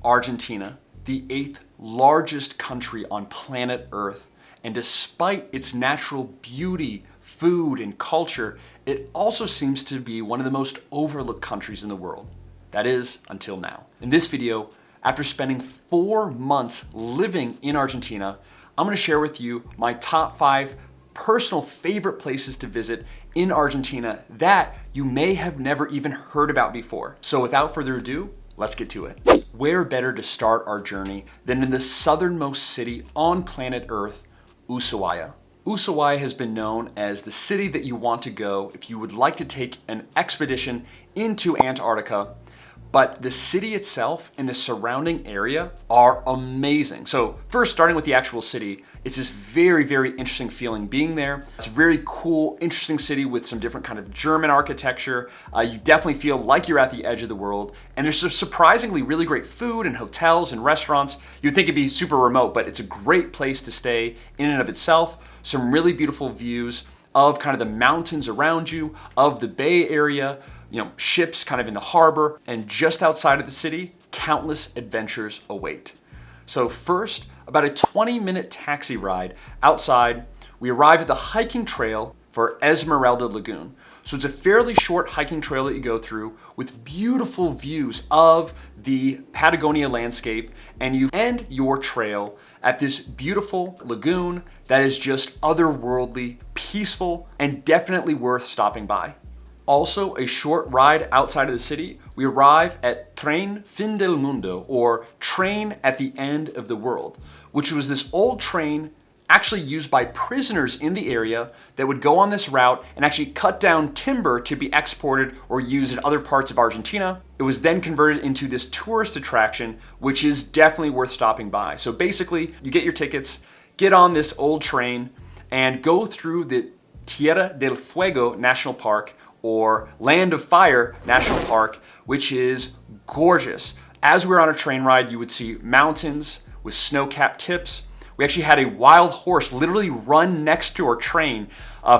Argentina, the 8th largest country on planet Earth, and despite its natural beauty, food, and culture, it also seems to be one of the most overlooked countries in the world. That is, until now. In this video, after spending 4 months living in Argentina, I'm going to share with you my top 5 personal favorite places to visit in Argentina that you may have never even heard about before. So without further ado, let's get to it. Where better to start our journey than in the southernmost city on planet Earth, Ushuaia. Ushuaia has been known as the city that you want to go if you would like to take an expedition into Antarctica. But the city itself and the surrounding area are amazing. So first, starting with the actual city, it's this very, very interesting feeling being there. It's a very cool, interesting city with some different kind of German architecture. You definitely feel like you're at the edge of the world. And there's some surprisingly really great food and hotels and restaurants. You'd think it'd be super remote, but it's a great place to stay in and of itself. Some really beautiful views of kind of the mountains around you, of the Bay Area, ships kind of in the harbor, and just outside of the city, countless adventures await. So first, about a 20-minute taxi ride outside, we arrive at the hiking trail for Esmeralda Lagoon. So it's a fairly short hiking trail that you go through with beautiful views of the Patagonia landscape, and you end your trail at this beautiful lagoon that is just otherworldly, peaceful, and definitely worth stopping by. Also, a short ride outside of the city, we arrive at Tren Fin del Mundo, or Train at the End of the World, which was this old train actually used by prisoners in the area that would go on this route and actually cut down timber to be exported or used in other parts of Argentina. It was then converted into this tourist attraction, which is definitely worth stopping by. So basically, you get your tickets, get on this old train, and go through the Tierra del Fuego National Park, or Land of Fire National Park, which is gorgeous. As we're on a train ride, you would see mountains with snow-capped tips. We actually had a wild horse literally run next to our train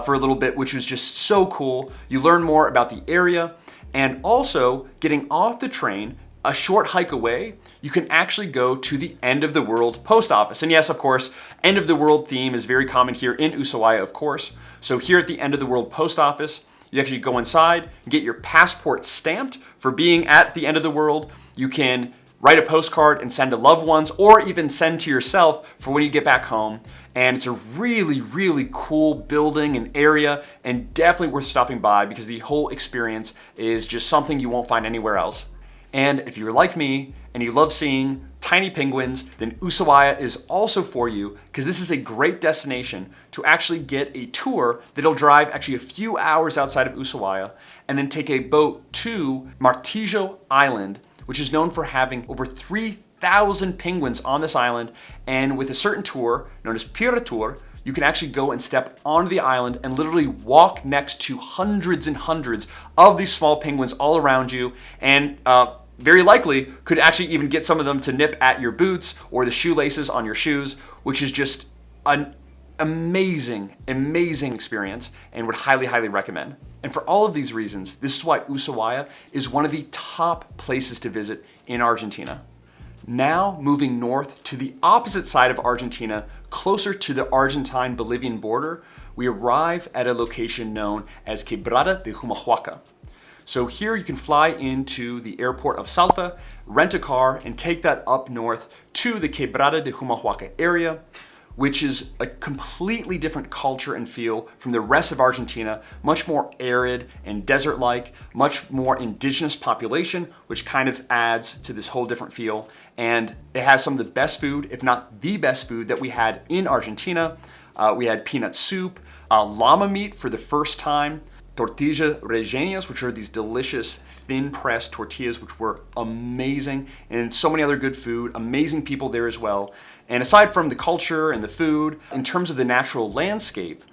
for a little bit, which was just so cool. You learn more about the area, and also getting off the train, a short hike away, you can actually go to the End of the World post office. And yes, of course, End of the World theme is very common here in Ushuaia, of course. So here at the End of the World post office, you actually go inside and get your passport stamped for being at the end of the world. You can write a postcard and send to loved ones, or even send to yourself for when you get back home. And it's a really, really cool building and area, and definitely worth stopping by because the whole experience is just something you won't find anywhere else. And if you're like me and you love seeing tiny penguins, then Ushuaia is also for you, because this is a great destination to actually get a tour that'll drive actually a few hours outside of Ushuaia and then take a boat to Martillo Island, which is known for having over 3,000 penguins on this island. And with a certain tour known as Pira Tour, you can actually go and step onto the island and literally walk next to hundreds and hundreds of these small penguins all around you, and very likely could actually even get some of them to nip at your boots or the shoelaces on your shoes, which is just an amazing, amazing experience, and would highly, highly recommend. And for all of these reasons, this is why Ushuaia is one of the top places to visit in Argentina. Now moving north to the opposite side of Argentina, closer to the Argentine-Bolivian border, we arrive at a location known as Quebrada de Humahuaca. So here you can fly into the airport of Salta, rent a car, and take that up north to the Quebrada de Humahuaca area, which is a completely different culture and feel from the rest of Argentina, much more arid and desert-like, much more indigenous population, which kind of adds to this whole different feel. And it has some of the best food, if not the best food, that we had in Argentina. We had peanut soup, llama meat for the first time, tortillas rellenas, which are these delicious thin pressed tortillas, which were amazing, and so many other good food, amazing people there as well. And aside from the culture and the food, in terms of the natural landscape,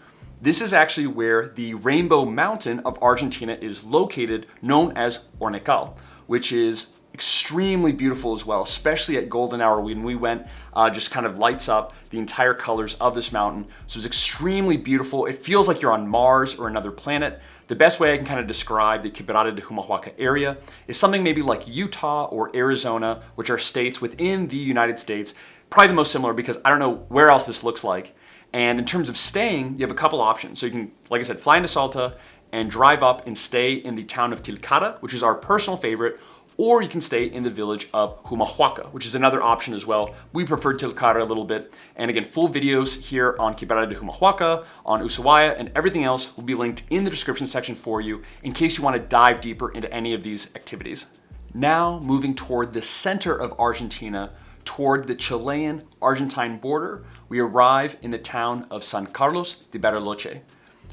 this is actually where the Rainbow Mountain of Argentina is located, known as Hornecal, which is extremely beautiful as well, especially at golden hour when we went, just kind of lights up the entire colors of this mountain. So it's extremely beautiful. It feels like you're on Mars or another planet. The best way I can kind of describe the Quebrada de Humahuaca area is something maybe like Utah or Arizona, which are states within the United States. Probably the most similar because I don't know where else this looks like. And in terms of staying, you have a couple options. So you can, like I said, fly into Salta and drive up and stay in the town of Tilcara, which is our personal favorite, or you can stay in the village of Humahuaca, which is another option as well. We prefer Tilcara a little bit. And again, full videos here on Quebrada de Humahuaca, on Ushuaia, and everything else will be linked in the description section for you in case you want to dive deeper into any of these activities. Now moving toward the center of Argentina, toward the Chilean-Argentine border, we arrive in the town of San Carlos de Bariloche,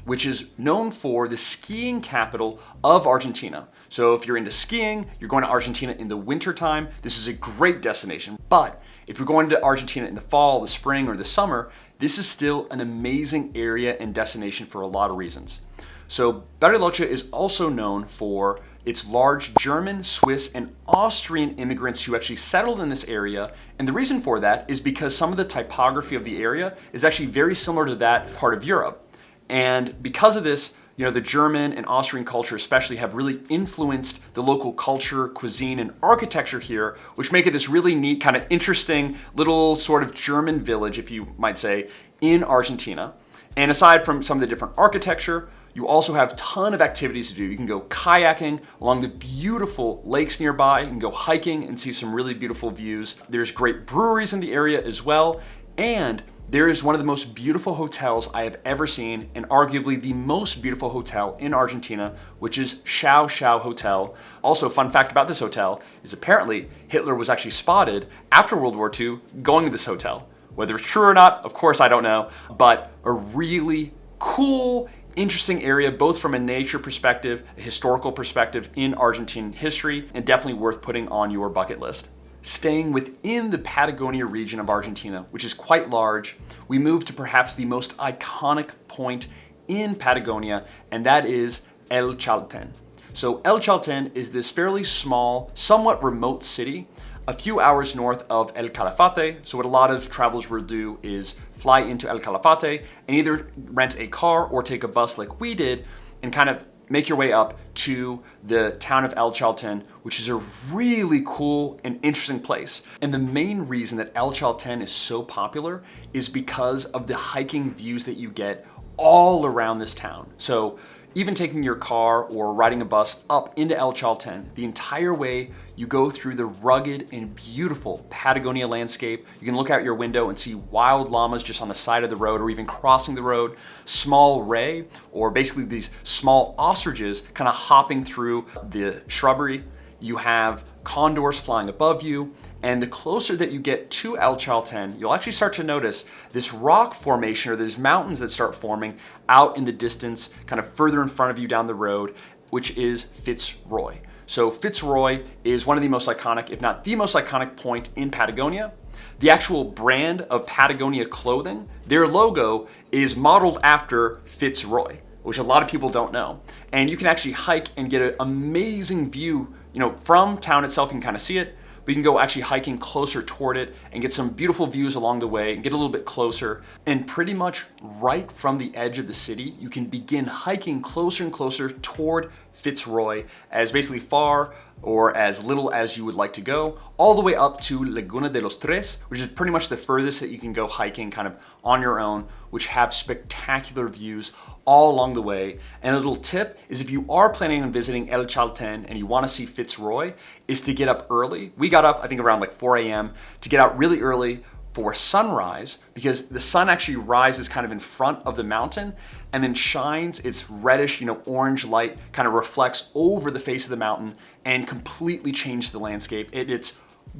which is known for the skiing capital of Argentina. So if you're into skiing, you're going to Argentina in the wintertime, this is a great destination. But if you're going to Argentina in the fall, the spring, or the summer, this is still an amazing area and destination for a lot of reasons. So Bariloche is also known for its large German, Swiss, and Austrian immigrants who actually settled in this area. And the reason for that is because some of the typography of the area is actually very similar to that part of Europe. And because of this, the German and Austrian culture especially have really influenced the local culture, cuisine, and architecture here, which make it this really neat, kind of interesting little sort of German village, if you might say, in Argentina. And aside from some of the different architecture, you also have a ton of activities to do. You can go kayaking along the beautiful lakes nearby. You can go hiking and see some really beautiful views. There's great breweries in the area as well. And there is one of the most beautiful hotels I have ever seen, and arguably the most beautiful hotel in Argentina, which is Xiao Hotel. Also, fun fact about this hotel is apparently Hitler was actually spotted after World War II going to this hotel. Whether it's true or not, of course I don't know, but a really cool, interesting area, both from a nature perspective, a historical perspective in Argentine history, and definitely worth putting on your bucket list. Staying within the Patagonia region of Argentina, which is quite large, we move to perhaps the most iconic point in Patagonia, and that is El Chalten. So El Chalten is this fairly small, somewhat remote city, a few hours north of El Calafate. So what a lot of travelers will do is fly into El Calafate and either rent a car or take a bus like we did and kind of make your way up to the town of El Chalten, which is a really cool and interesting place. And the main reason that El Chalten is so popular is because of the hiking views that you get all around this town. So even taking your car or riding a bus up into El Chalten, the entire way you go through the rugged and beautiful Patagonia landscape. You can look out your window and see wild llamas just on the side of the road or even crossing the road, small ray, or basically these small ostriches kind of hopping through the shrubbery. You have condors flying above you, and the closer that you get to El Chalten, you'll actually start to notice this rock formation or these mountains that start forming out in the distance, kind of further in front of you down the road, which is Fitzroy. So Fitzroy is one of the most iconic, if not the most iconic point in Patagonia. The actual brand of Patagonia clothing, their logo is modeled after Fitzroy, which a lot of people don't know. And you can actually hike and get an amazing view, from town itself. You can kind of see it, but you can go actually hiking closer toward it and get some beautiful views along the way and get a little bit closer. And pretty much right from the edge of the city, you can begin hiking closer and closer toward Fitzroy, as basically far or as little as you would like to go, all the way up to Laguna de los Tres, which is pretty much the furthest that you can go hiking kind of on your own, which have spectacular views all along the way. And a little tip is if you are planning on visiting El Chalten and you want to see Fitzroy, is to get up early. We got up, I think around like 4 a.m. to get out really early for sunrise, because the sun actually rises kind of in front of the mountain and then shines its reddish, orange light, kind of reflects over the face of the mountain and completely changes the landscape. It's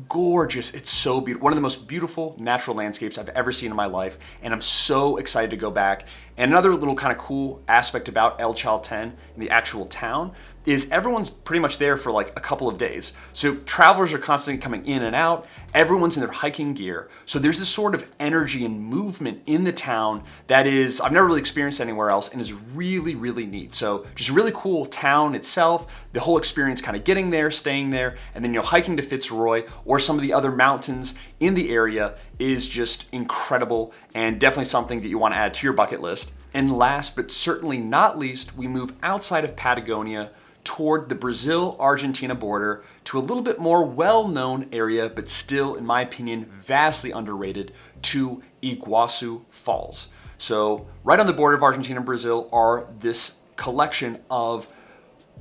gorgeous. It's so beautiful. One of the most beautiful natural landscapes I've ever seen in my life, and I'm so excited to go back. And another little kind of cool aspect about El Chalten and the actual town is everyone's pretty much there for like a couple of days. So travelers are constantly coming in and out. Everyone's in their hiking gear. So there's this sort of energy and movement in the town that is, I've never really experienced anywhere else, and is really, really neat. So just a really cool town itself, the whole experience kind of getting there, staying there, and then hiking to Fitzroy or some of the other mountains in the area is just incredible and definitely something that you want to add to your bucket list. And last but certainly not least, we move outside of Patagonia toward the Brazil-Argentina border to a little bit more well-known area, but still, in my opinion, vastly underrated, to Iguasu Falls. So right on the border of Argentina and Brazil are this collection of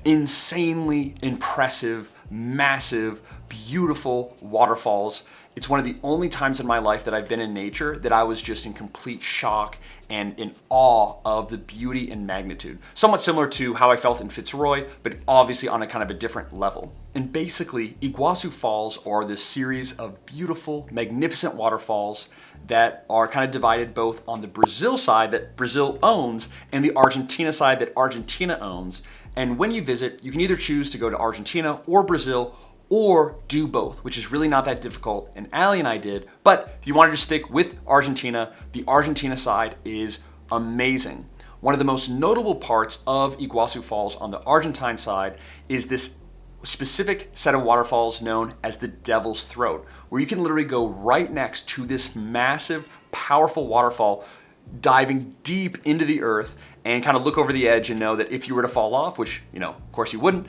insanely impressive, massive, beautiful waterfalls. It's one of the only times in my life that I've been in nature that I was just in complete shock and in awe of the beauty and magnitude. Somewhat similar to how I felt in Fitzroy, but obviously on a kind of a different level. And basically, Iguasu Falls are this series of beautiful, magnificent waterfalls that are kind of divided both on the Brazil side that Brazil owns and the Argentina side that Argentina owns. And when you visit, you can either choose to go to Argentina or Brazil, or do both, which is really not that difficult, and Allie and I did. But if you wanted to stick with Argentina, the Argentina side is amazing. One of the most notable parts of Iguasu Falls on the Argentine side is this specific set of waterfalls known as the Devil's Throat, where you can literally go right next to this massive, powerful waterfall, diving deep into the earth and kind of look over the edge and know that if you were to fall off, which, of course you wouldn't,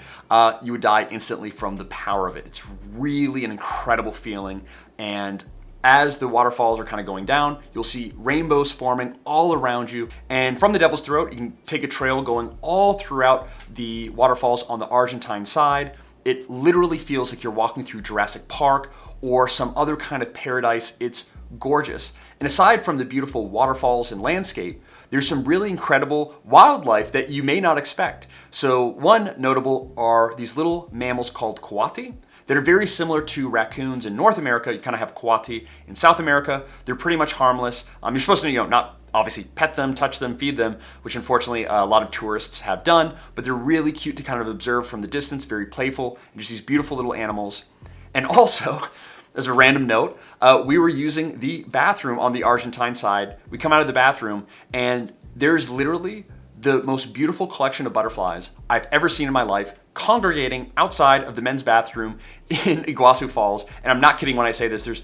you would die instantly from the power of it. It's really an incredible feeling. And as the waterfalls are kind of going down, you'll see rainbows forming all around you. And from the Devil's Throat, you can take a trail going all throughout the waterfalls on the Argentine side. It literally feels like you're walking through Jurassic Park or some other kind of paradise. It's gorgeous. And aside from the beautiful waterfalls and landscape, there's some really incredible wildlife that you may not expect. So one notable are these little mammals called coati that are very similar to raccoons in North America. You kind of have coati in South America. They're pretty much harmless. You're supposed to, not obviously pet them, touch them, feed them, which unfortunately a lot of tourists have done, but they're really cute to kind of observe from the distance, very playful, and just these beautiful little animals. And also, as a random note, we were using the bathroom on the Argentine side. We come out of the bathroom and there's literally the most beautiful collection of butterflies I've ever seen in my life congregating outside of the men's bathroom in Iguasu Falls. And I'm not kidding when I say this. There's,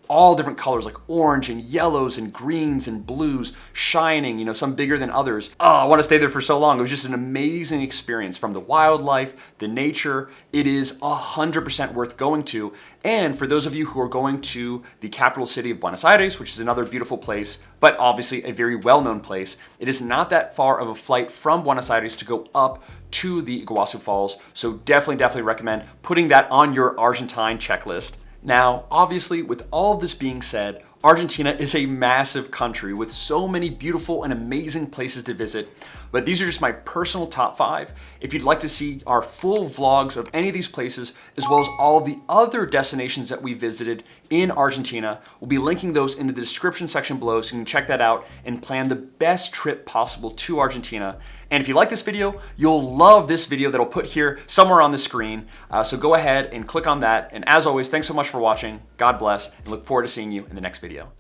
all different colors like orange and yellows and greens and blues shining, some bigger than others. Oh, I want to stay there for so long. It was just an amazing experience from the wildlife, the nature. It is 100% worth going to. And for those of you who are going to the capital city of Buenos Aires, which is another beautiful place, but obviously a very well-known place, it is not that far of a flight from Buenos Aires to go up to the Iguasu Falls. So definitely recommend putting that on your Argentine checklist. Now, obviously, with all of this being said, Argentina is a massive country with so many beautiful and amazing places to visit, but these are just my personal top 5. If you'd like to see our full vlogs of any of these places, as well as all of the other destinations that we visited in Argentina, we'll be linking those into the description section below so you can check that out and plan the best trip possible to Argentina. And if you like this video, you'll love this video that I'll put here somewhere on the screen. So go ahead and click on that. And as always, thanks so much for watching. God bless, and look forward to seeing you in the next video.